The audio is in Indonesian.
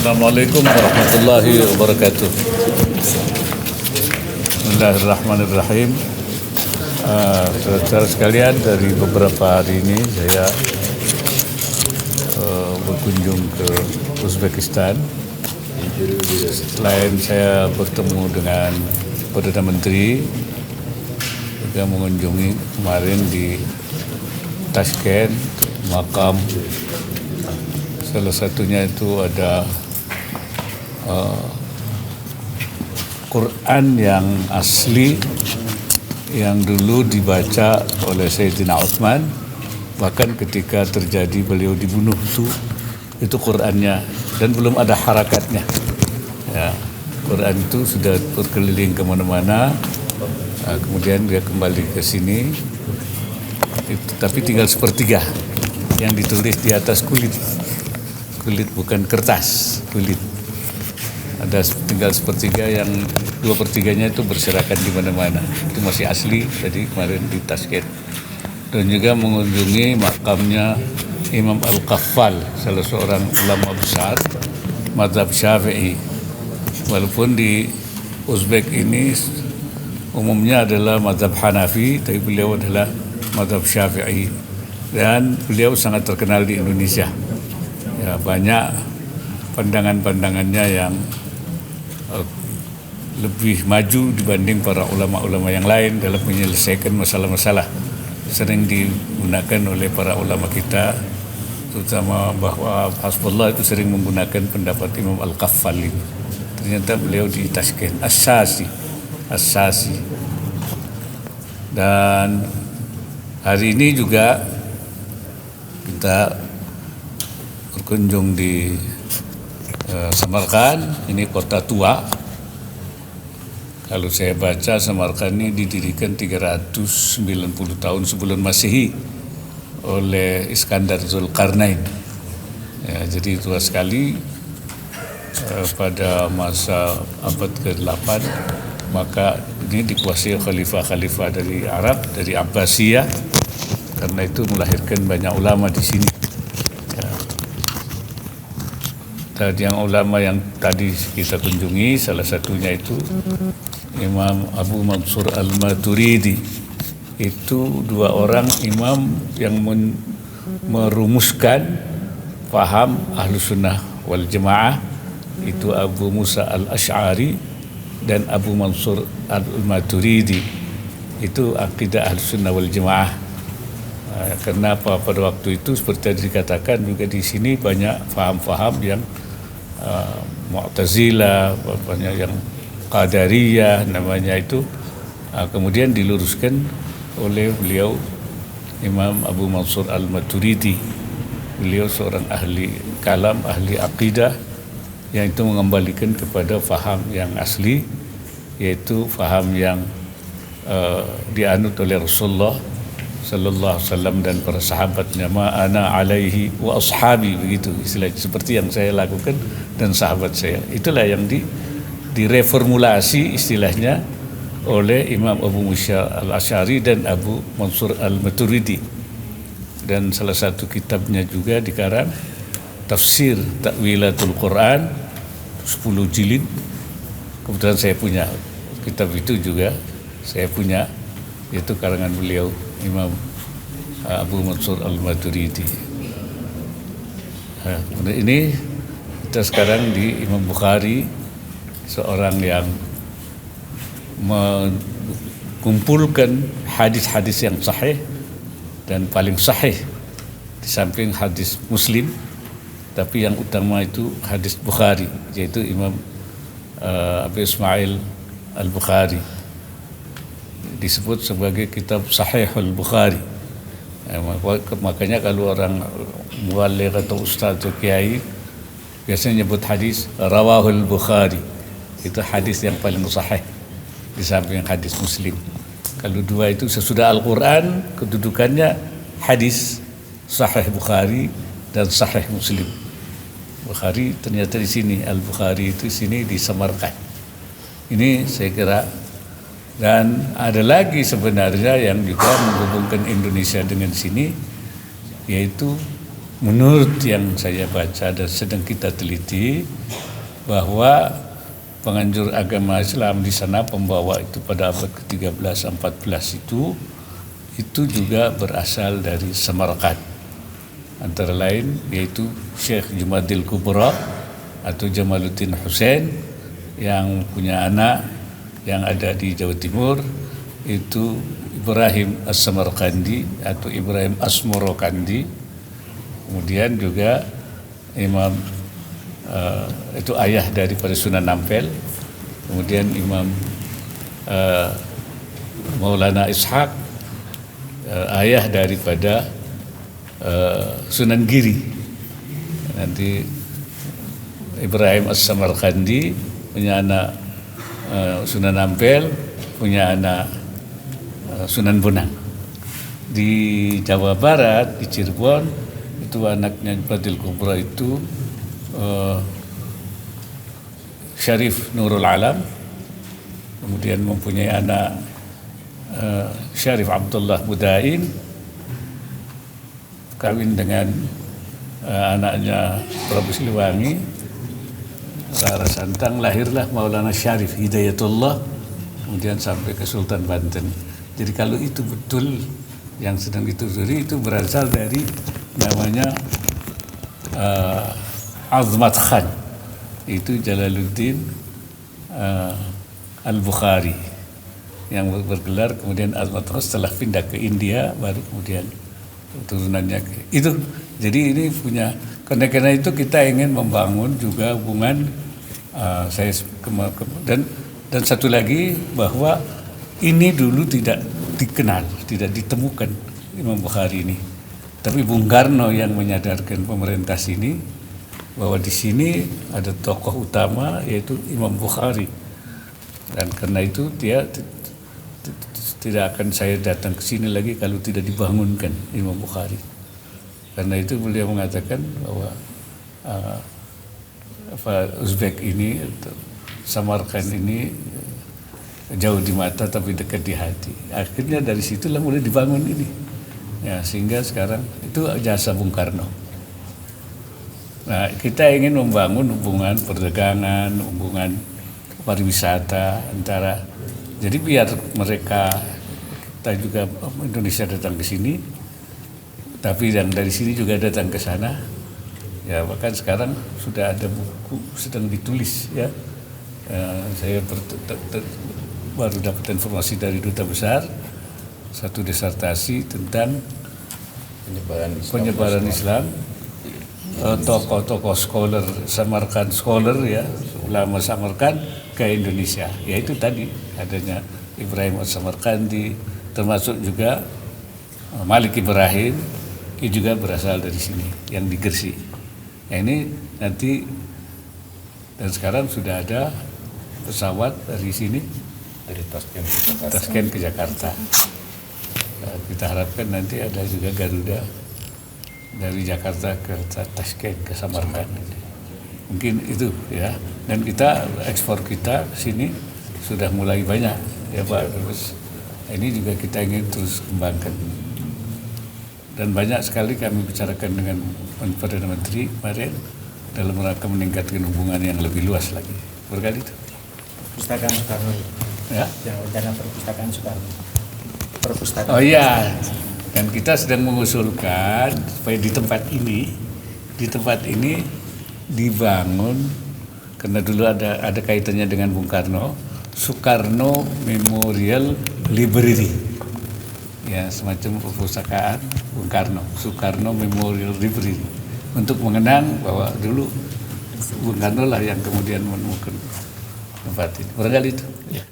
Assalamualaikum warahmatullahi wabarakatuh. Bismillahirrahmanirrahim. Saudara sekalian, dari beberapa hari ini saya berkunjung ke Uzbekistan. Selain saya bertemu dengan Perdana Menteri, juga mengunjungi kemarin di Tashkent makam. Salah satunya itu ada Quran yang asli yang dulu dibaca oleh Sayyidina Utsman, bahkan ketika terjadi beliau dibunuh itu Qurannya, dan belum ada harakatnya. Ya, Quran itu sudah berkeliling kemana-mana, kemudian dia kembali ke sini, tapi tinggal sepertiga yang ditulis di atas kulit bukan kertas, kulit. Ada tinggal sepertiga, yang 2/3 itu berserakan di mana-mana. Itu masih asli, jadi kemarin di Tashkent. Dan juga mengunjungi makamnya Imam Al-Qaffal, salah seorang ulama besar mazhab Syafi'i. Walaupun di Uzbek ini umumnya adalah mazhab Hanafi, tapi beliau adalah mazhab Syafi'i. Dan beliau sangat terkenal di Indonesia. Ya, banyak pandangan-pandangannya yang lebih maju dibanding para ulama-ulama yang lain dalam menyelesaikan masalah-masalah. Sering digunakan oleh para ulama kita, terutama bahwa Hasbullah itu sering menggunakan pendapat Imam Al-Qaffal ini. Ternyata beliau di Tashkent, As-Sasi. Dan hari ini juga kita berkunjung di Samarkand. Ini kota tua. Kalau saya baca, Samarkand ini didirikan 390 tahun sebelum Masehi oleh Iskandar Zulkarnain. Ya, jadi tua sekali. Pada masa abad ke-8, maka ini dikuasai khalifah-khalifah dari Arab, dari Abbasiyah. Karena itu melahirkan banyak ulama di sini. Dan yang ulama yang tadi kita kunjungi, salah satunya itu Imam Abu Mansur Al-Maturidi. Itu dua orang imam yang merumuskan paham Ahlus Sunnah wal Jamaah. Itu Abu Musa Al-Ash'ari dan Abu Mansur Al-Maturidi. Itu akidah Ahlus Sunnah wal Jamaah. Kenapa pada waktu itu seperti yang dikatakan juga di sini banyak faham-faham yang Mu'tazilah, banyak yang Qadariyah namanya itu, kemudian diluruskan oleh beliau Imam Abu Mansur Al-Maturidi. Beliau seorang ahli kalam, ahli akidah, yang itu mengembalikan kepada faham yang asli, yaitu faham yang dianut oleh Rasulullah sallallahu alaihi wasallam dan para sahabatnya, ma ana alaihi wa ashabi, begitu istilah, seperti yang saya lakukan dan sahabat saya. Itulah yang direformulasi istilahnya oleh Imam Abu Musa Al-Asy'ari dan Abu Mansur Al-Maturidi. Dan salah satu kitabnya juga dikarang Tafsir Ta'wilatul Quran, 10 jilid. Kebetulan saya punya kitab itu juga, saya punya, yaitu karangan beliau Imam Abu Mansur Al-Maturidi. Ini kita sekarang di Imam Bukhari, seorang yang mengumpulkan hadis-hadis yang sahih dan paling sahih di samping hadis Muslim, tapi yang utama itu hadis Bukhari, yaitu Imam Abu Ismail Al-Bukhari. Disebut sebagai kitab Sahihul Bukhari. Makanya kalau orang muallim atau ustaz atau kiai biasanya nyebut hadis Rawahul Bukhari. Itu hadis yang paling sahih di samping hadis Muslim. Kalau dua itu sesudah Al-Quran, kedudukannya hadis Sahih Bukhari dan Sahih Muslim. Bukhari ternyata di sini, Al-Bukhari itu sini di Samarkand. Ini saya kira. Dan ada lagi sebenarnya yang juga menghubungkan Indonesia dengan sini, yaitu menurut yang saya baca dan sedang kita teliti, bahwa penganjur agama Islam di sana, pembawa itu pada abad ke-13 14 itu juga berasal dari Samarkand. Antara lain yaitu Syekh Jumadil Kubra atau Jamaluddin Hussein yang punya anak yang ada di Jawa Timur, itu Ibrahim As-Samarkandi atau Ibrahim Asmorokandi. Kemudian juga Imam itu ayah daripada Sunan Ampel. Kemudian Imam Maulana Ishaq, ayah daripada Sunan Giri. Nanti Ibrahim As-Samarkandi punya anak Sunan Ampel, punya anak Sunan Bonang. Di Jawa Barat, di Cirebon, itu anaknya Badil Kubra itu Syarif Nurul Alam. Kemudian mempunyai anak Syarif Abdullah Budain, kawin dengan anaknya Prabu Siliwangi, Rara Santang, lahirlah Maulana Syarif Hidayatullah, kemudian sampai ke Sultan Banten. Jadi kalau itu betul yang sedang ditelusuri, itu berasal dari namanya Azmat Khan, itu Jalaluddin Al-Bukhari yang bergelar kemudian Azmat Khan. Setelah pindah ke India baru kemudian turunannya itu. Jadi ini punya, karena itu kita ingin membangun juga hubungan dan satu lagi bahwa ini dulu tidak dikenal, tidak ditemukan Imam Bukhari ini. Tapi Bung Karno yang menyadarkan pemerintah sini bahwa di sini ada tokoh utama yaitu Imam Bukhari. Dan karena itu dia tidak akan saya datang ke sini lagi kalau tidak dibangunkan Imam Bukhari. Karena itu beliau mengatakan bahwa Uzbek ini, Samarkand ini jauh di mata tapi dekat di hati. Akhirnya dari situlah mulai dibangun ini. Ya, sehingga sekarang itu jasa Bung Karno. Nah, kita ingin membangun hubungan perdagangan, hubungan pariwisata antara. Jadi biar mereka, kita juga Indonesia datang ke sini, tapi yang dari sini juga datang ke sana. Ya, bahkan sekarang sudah ada buku sedang ditulis ya. Saya baru dapat informasi dari Duta Besar, satu disertasi tentang penyebaran Islam, tokoh-tokoh scholar Samarkand, scholar ya, ulama Samarkand ke Indonesia. Yaitu tadi adanya Ibrahim As-Samarkandi, termasuk juga Malik Ibrahim, itu juga berasal dari sini, yang di Gresik. Nah, ini nanti, dan sekarang sudah ada pesawat dari sini, dari Tasken ke Jakarta. Nah, kita harapkan nanti ada juga Garuda dari Jakarta ke Tasken ke Samarkand. Mungkin itu ya. Dan kita ekspor kita sini sudah mulai banyak ya Pak. Terus ini juga kita ingin terus kembangkan. Dan banyak sekali kami bicarakan dengan Perdana Menteri kemarin dalam rangka meningkatkan hubungan yang lebih luas lagi. Berkali itu. Perpustakaan Soekarno ya, yang rencana perpustakaan Soekarno. Perpustakaan. Oh iya, dan kita sedang mengusulkan supaya di tempat ini dibangun, karena dulu ada kaitannya dengan Bung Karno, Soekarno Memorial Library, ya semacam perpustakaan Bung Karno, Soekarno Memorial Library, untuk mengenang bahwa dulu Bung Karno lah yang kemudian menemukan tempat ini. Barangkali itu. Ya.